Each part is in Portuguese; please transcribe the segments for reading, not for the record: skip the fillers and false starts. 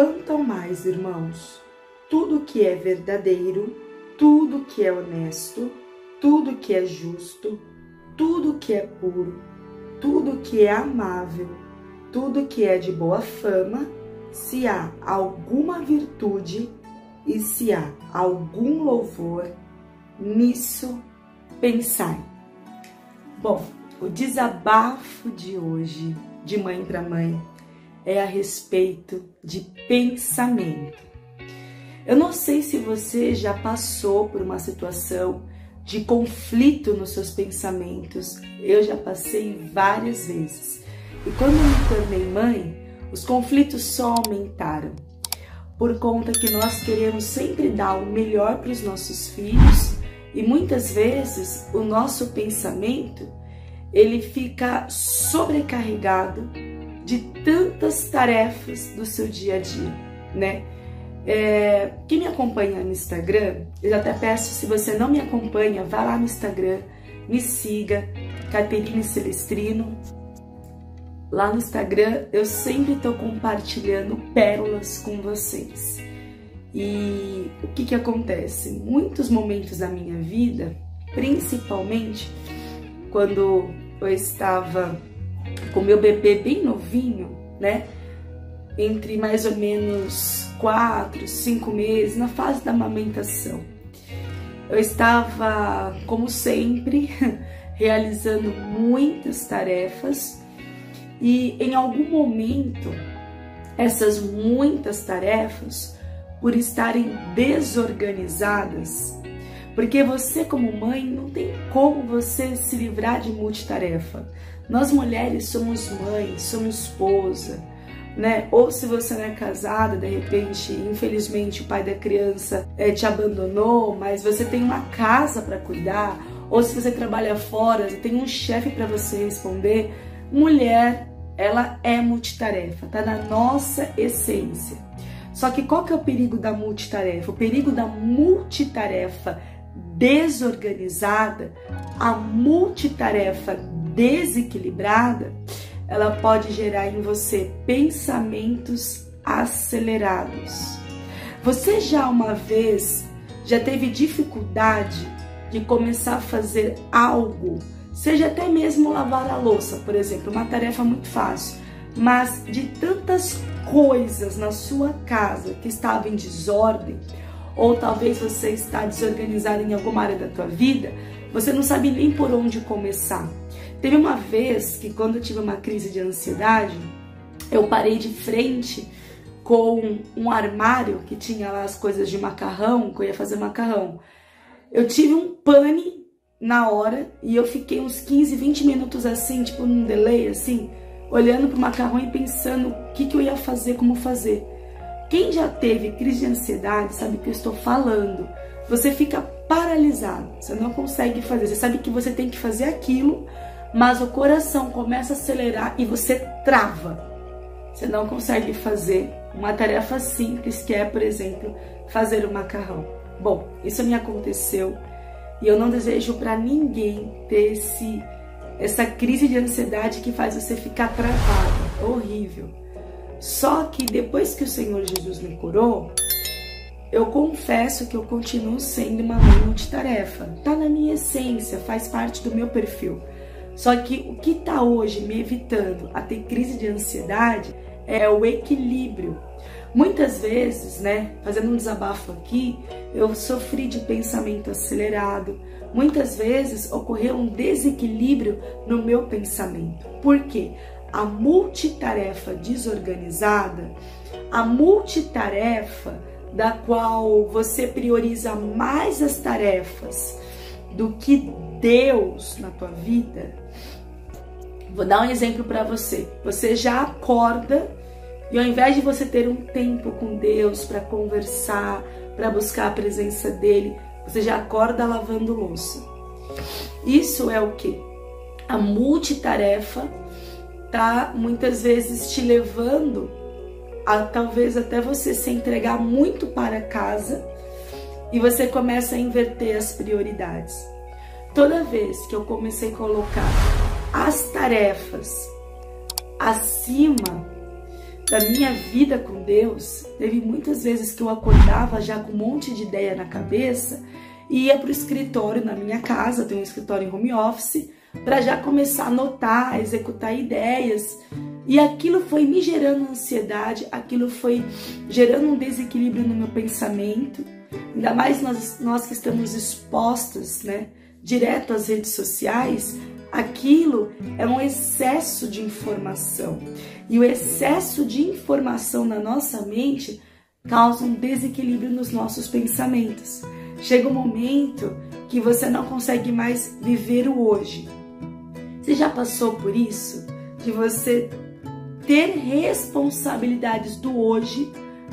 Quanto ao mais, irmãos, tudo que é verdadeiro, tudo que é honesto, tudo que é justo, tudo que é puro, tudo que é amável, tudo que é de boa fama, se há alguma virtude e se há algum louvor, nisso pensai. Bom, o desabafo de hoje, de mãe para mãe, é a respeito de pensamento. Eu não sei se você já passou por uma situação de conflito nos seus pensamentos. Eu já passei várias vezes. E quando eu me tornei mãe, os conflitos só aumentaram. Por conta que nós queremos sempre dar o melhor para os nossos filhos e muitas vezes o nosso pensamento ele fica sobrecarregado de tantas tarefas do seu dia a dia, né? Quem me acompanha no Instagram, eu até peço, se você não me acompanha, vá lá no Instagram, me siga, Caterine Celestrino. Lá no Instagram eu sempre estou compartilhando pérolas com vocês. E o que acontece? Muitos momentos da minha vida, principalmente quando eu estava com meu bebê bem novinho, né? Entre mais ou menos 4, 5 meses, na fase da amamentação. Eu estava, como sempre, realizando muitas tarefas e em algum momento, essas muitas tarefas, por estarem desorganizadas, porque você como mãe não tem como você se livrar de multitarefa. Nós mulheres somos mãe, somos esposa, né? Ou se você não é casada, de repente, infelizmente o pai da criança te abandonou, mas você tem uma casa para cuidar, ou se você trabalha fora, você tem um chefe para você responder. Mulher, ela é multitarefa, tá na nossa essência. Só que qual que é o perigo da multitarefa? O perigo da multitarefa desorganizada, a multitarefa desequilibrada, ela pode gerar em você pensamentos acelerados. Você já uma vez teve dificuldade de começar a fazer algo, seja até mesmo lavar a louça, por exemplo, uma tarefa muito fácil, mas de tantas coisas na sua casa que estavam em desordem, ou talvez você está desorganizado em alguma área da tua vida, você não sabe nem por onde começar. Teve uma vez que quando eu tive uma crise de ansiedade, eu parei de frente com um armário que tinha lá as coisas de macarrão, que eu ia fazer macarrão. Eu tive um pane na hora e eu fiquei uns 15, 20 minutos assim, tipo num delay, assim, olhando pro macarrão e pensando o que eu ia fazer, como fazer. Quem já teve crise de ansiedade sabe o que eu estou falando. Você fica paralisado, você não consegue fazer, você sabe que você tem que fazer aquilo, mas o coração começa a acelerar e você trava. Você não consegue fazer uma tarefa simples que é, por exemplo, fazer o macarrão. Bom, isso me aconteceu e eu não desejo para ninguém ter essa crise de ansiedade que faz você ficar travado. É horrível. Só que depois que o Senhor Jesus me curou, eu confesso que eu continuo sendo uma mãe multitarefa. Tá na minha essência, faz parte do meu perfil. Só que o que tá hoje me evitando a ter crise de ansiedade é o equilíbrio. Muitas vezes, né, fazendo um desabafo aqui, eu sofri de pensamento acelerado. Muitas vezes ocorreu um desequilíbrio no meu pensamento. Por quê? A multitarefa desorganizada, a multitarefa da qual você prioriza mais as tarefas do que Deus na tua vida. Vou dar um exemplo para você. Você já acorda e ao invés de você ter um tempo com Deus para conversar, para buscar a presença dele, você já acorda lavando louça. Isso é o quê? A multitarefa tá muitas vezes te levando a talvez até você se entregar muito para casa e você começa a inverter as prioridades. Toda vez que eu comecei a colocar as tarefas acima da minha vida com Deus, teve muitas vezes que eu acordava já com um monte de ideia na cabeça e ia para o escritório na minha casa, eu tenho um escritório em home office, para já começar a anotar, a executar ideias. E aquilo foi me gerando ansiedade, aquilo foi gerando um desequilíbrio no meu pensamento. Ainda mais nós que estamos expostos, né, direto às redes sociais, aquilo é um excesso de informação. E o excesso de informação na nossa mente causa um desequilíbrio nos nossos pensamentos. Chega um momento que você não consegue mais viver o hoje. Você já passou por isso? De você ter responsabilidades do hoje,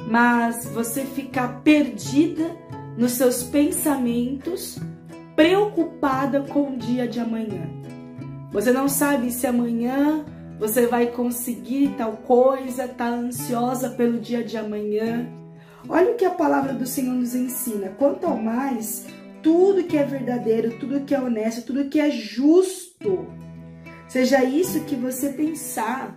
mas você ficar perdida nos seus pensamentos, preocupada com o dia de amanhã. Você não sabe se amanhã você vai conseguir tal coisa, tá ansiosa pelo dia de amanhã. Olha o que a palavra do Senhor nos ensina. Quanto ao mais, tudo que é verdadeiro, tudo que é honesto, tudo que é justo, seja isso que você pensar.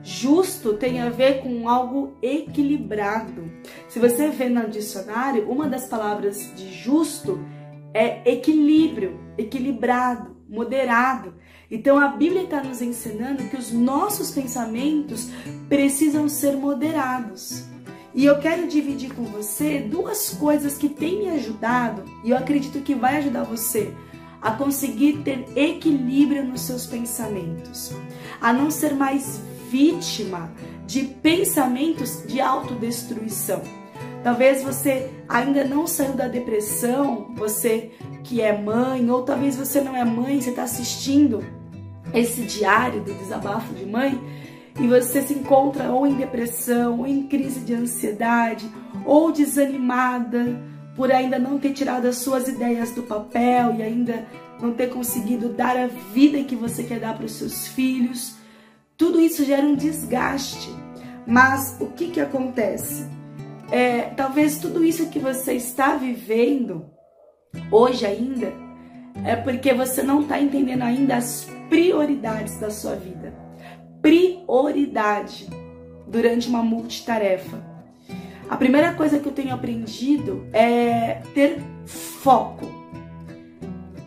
Justo tem a ver com algo equilibrado. Se você vê no dicionário, uma das palavras de justo é equilíbrio, equilibrado, moderado. Então a Bíblia está nos ensinando que os nossos pensamentos precisam ser moderados. E eu quero dividir com você duas coisas que têm me ajudado, e eu acredito que vai ajudar você a conseguir ter equilíbrio nos seus pensamentos, a não ser mais vítima de pensamentos de autodestruição. Talvez você ainda não saiu da depressão, você que é mãe, ou talvez você não é mãe, você está assistindo esse diário do desabafo de mãe e você se encontra ou em depressão, ou em crise de ansiedade, ou desanimada por ainda não ter tirado as suas ideias do papel e ainda não ter conseguido dar a vida que você quer dar para os seus filhos. Tudo isso gera um desgaste. Mas o que acontece? Talvez tudo isso que você está vivendo hoje ainda é porque você não está entendendo ainda as prioridades da sua vida. Prioridade durante uma multitarefa. A primeira coisa que eu tenho aprendido é ter foco.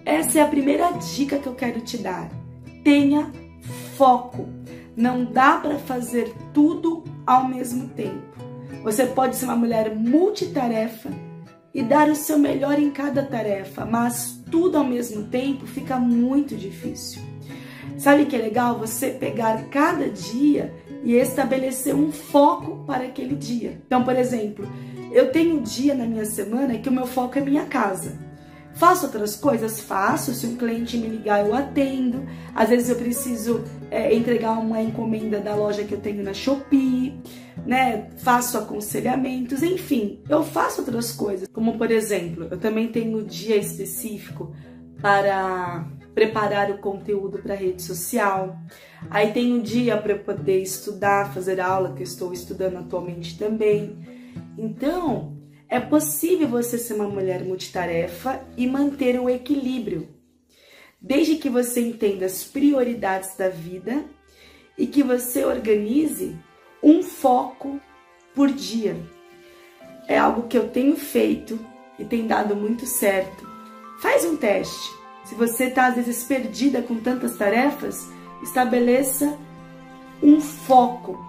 Essa é a primeira dica que eu quero te dar. Tenha foco. Não dá para fazer tudo ao mesmo tempo. Você pode ser uma mulher multitarefa e dar o seu melhor em cada tarefa, mas tudo ao mesmo tempo fica muito difícil. Sabe que é legal você pegar cada dia e estabelecer um foco para aquele dia. Então, por exemplo, eu tenho um dia na minha semana que o meu foco é minha casa. Faço outras coisas? Faço. Se um cliente me ligar, eu atendo. Às vezes eu preciso entregar uma encomenda da loja que eu tenho na Shopee, né? Faço aconselhamentos, enfim, eu faço outras coisas. Como, por exemplo, eu também tenho um dia específico para preparar o conteúdo para a rede social. Aí tem um dia para eu poder estudar, fazer aula, que eu estou estudando atualmente também. Então, é possível você ser uma mulher multitarefa e manter o equilíbrio, desde que você entenda as prioridades da vida e que você organize um foco por dia. É algo que eu tenho feito e tem dado muito certo. Faz um teste. Se você está às vezes perdida com tantas tarefas, estabeleça um foco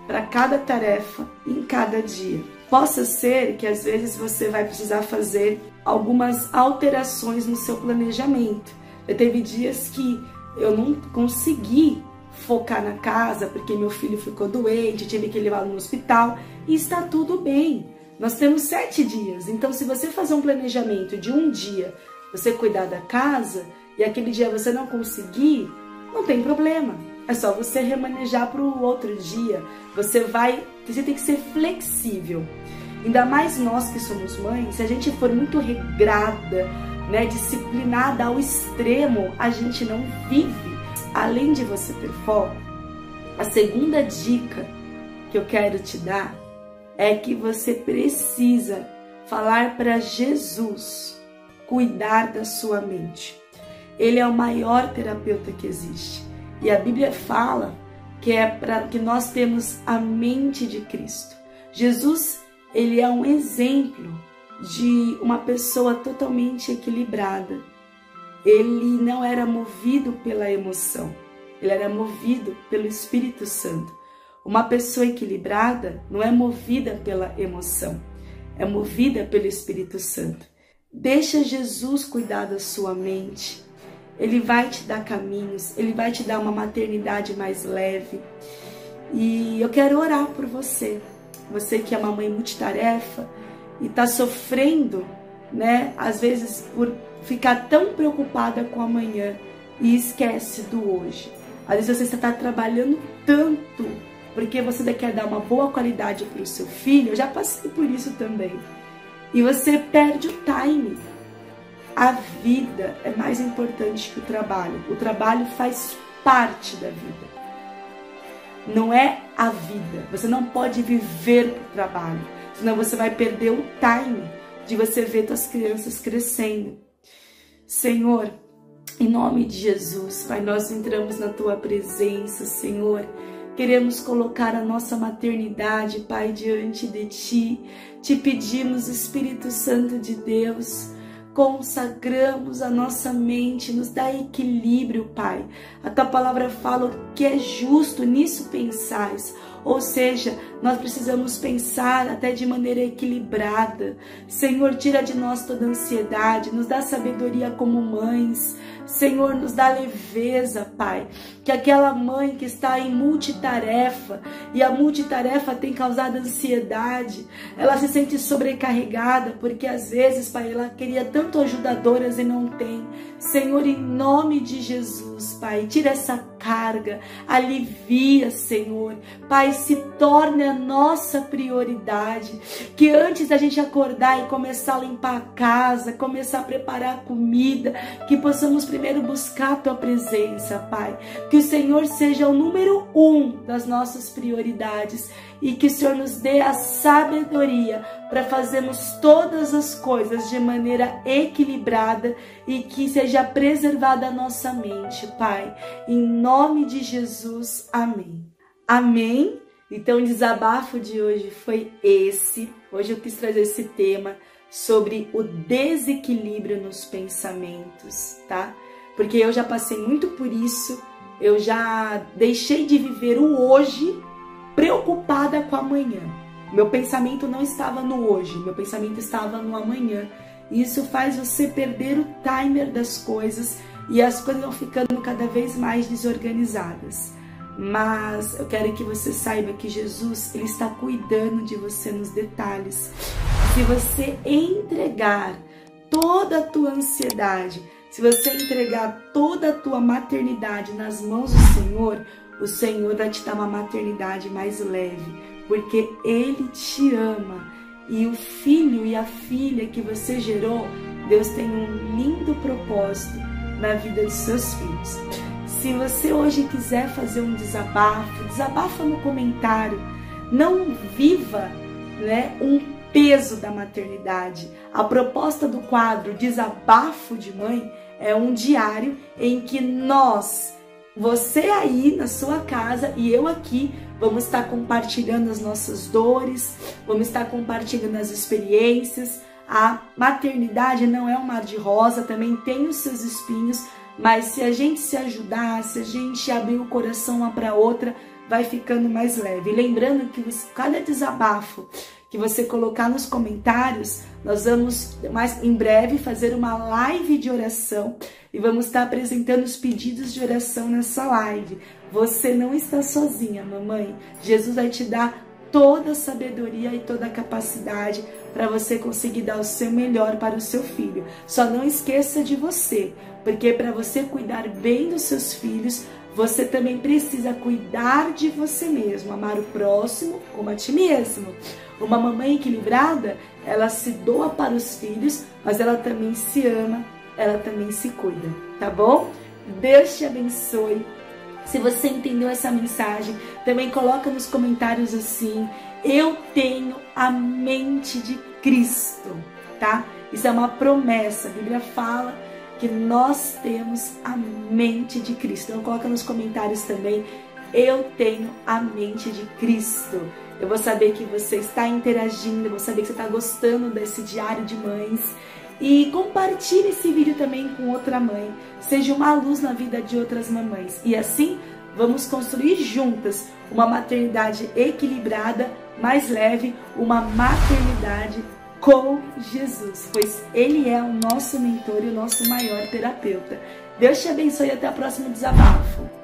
para cada tarefa em cada dia. Possa ser que às vezes você vai precisar fazer algumas alterações no seu planejamento. Teve dias que eu não consegui focar na casa porque meu filho ficou doente, tive que levá-lo no hospital e está tudo bem. Nós temos 7 dias, então se você fazer um planejamento de um dia, você cuidar da casa e aquele dia você não conseguir, não tem problema. É só você remanejar para o outro dia. Você tem que ser flexível. Ainda mais nós que somos mães, se a gente for muito regrada, né, disciplinada ao extremo, a gente não vive. Além de você ter foco, a segunda dica que eu quero te dar é que você precisa falar para Jesus cuidar da sua mente. Ele é o maior terapeuta que existe. E a Bíblia fala que é para que nós temos a mente de Cristo. Jesus, ele é um exemplo de uma pessoa totalmente equilibrada. Ele não era movido pela emoção, ele era movido pelo Espírito Santo. Uma pessoa equilibrada não é movida pela emoção, é movida pelo Espírito Santo. Deixa Jesus cuidar da sua mente. Ele vai te dar caminhos, ele vai te dar uma maternidade mais leve. E eu quero orar por você. Você que é uma mãe multitarefa e está sofrendo, né? Às vezes por ficar tão preocupada com amanhã e esquece do hoje. Às vezes você está trabalhando tanto porque você quer dar uma boa qualidade para o seu filho. Eu já passei por isso também. E você perde o time. A vida é mais importante que o trabalho. O trabalho faz parte da vida. Não é a vida. Você não pode viver por trabalho. Senão você vai perder o time de você ver suas crianças crescendo. Senhor, em nome de Jesus, Pai, nós entramos na Tua presença, Senhor. Queremos colocar a nossa maternidade, Pai, diante de Ti. Te pedimos, Espírito Santo de Deus, consagramos a nossa mente, nos dá equilíbrio, Pai. A Tua palavra fala que é justo, nisso pensais. Ou seja, nós precisamos pensar até de maneira equilibrada. Senhor, tira de nós toda ansiedade, nos dá sabedoria como mães. Senhor, nos dá leveza, Pai. Que aquela mãe que está em multitarefa, e a multitarefa tem causado ansiedade, ela se sente sobrecarregada, porque às vezes, Pai, ela queria tanto ajudadoras e não tem. Senhor, em nome de Jesus, Pai, tira essa carga, alivia, Senhor. Pai, se torne a nossa prioridade. Que antes da gente acordar e começar a limpar a casa, começar a preparar a comida, que possamos primeiro buscar a Tua presença, Pai. Que o Senhor seja o número 1 das nossas prioridades e que o Senhor nos dê a sabedoria para fazermos todas as coisas de maneira equilibrada e que seja preservada a nossa mente, Pai. Em nome de Jesus, amém. Amém? Então o desabafo de hoje foi esse. Hoje eu quis trazer esse tema sobre o desequilíbrio nos pensamentos, tá? Porque eu já passei muito por isso, eu já deixei de viver o hoje preocupada com amanhã. Meu pensamento não estava no hoje, meu pensamento estava no amanhã. E isso faz você perder o timer das coisas e as coisas vão ficando cada vez mais desorganizadas. Mas eu quero que você saiba que Jesus, Ele está cuidando de você nos detalhes. Se você entregar toda a tua ansiedade, se você entregar toda a tua maternidade nas mãos do Senhor, o Senhor vai te dar uma maternidade mais leve, porque Ele te ama. E o filho e a filha que você gerou, Deus tem um lindo propósito na vida de seus filhos. Se você hoje quiser fazer um desabafo, desabafa no comentário. Não viva, né, um peso da maternidade. A proposta do quadro Desabafo de Mãe é um diário em que nós, você aí na sua casa e eu aqui, vamos estar compartilhando as nossas dores, vamos estar compartilhando as experiências. A maternidade não é um mar de rosa, também tem os seus espinhos, mas se a gente se ajudar, se a gente abrir o coração uma para outra, vai ficando mais leve. Lembrando que cada desabafo que você colocar nos comentários, nós vamos mais em breve fazer uma live de oração e vamos estar apresentando os pedidos de oração nessa live. Você não está sozinha, mamãe. Jesus vai te dar toda a sabedoria e toda a capacidade para você conseguir dar o seu melhor para o seu filho. Só não esqueça de você, porque para você cuidar bem dos seus filhos, você também precisa cuidar de você mesmo, amar o próximo como a ti mesmo. Uma mamãe equilibrada, ela se doa para os filhos, mas ela também se ama, ela também se cuida, tá bom? Deus te abençoe. Se você entendeu essa mensagem, também coloca nos comentários assim: eu tenho a mente de Cristo, tá? Isso é uma promessa, a Bíblia fala que nós temos a mente de Cristo. Então coloca nos comentários também: eu tenho a mente de Cristo. Eu vou saber que você está interagindo, eu vou saber que você está gostando desse diário de mães. E compartilhe esse vídeo também com outra mãe. Seja uma luz na vida de outras mamães. E assim, vamos construir juntas uma maternidade equilibrada, mais leve, uma maternidade com Jesus, pois Ele é o nosso mentor e o nosso maior terapeuta. Deus te abençoe e até o próximo desabafo.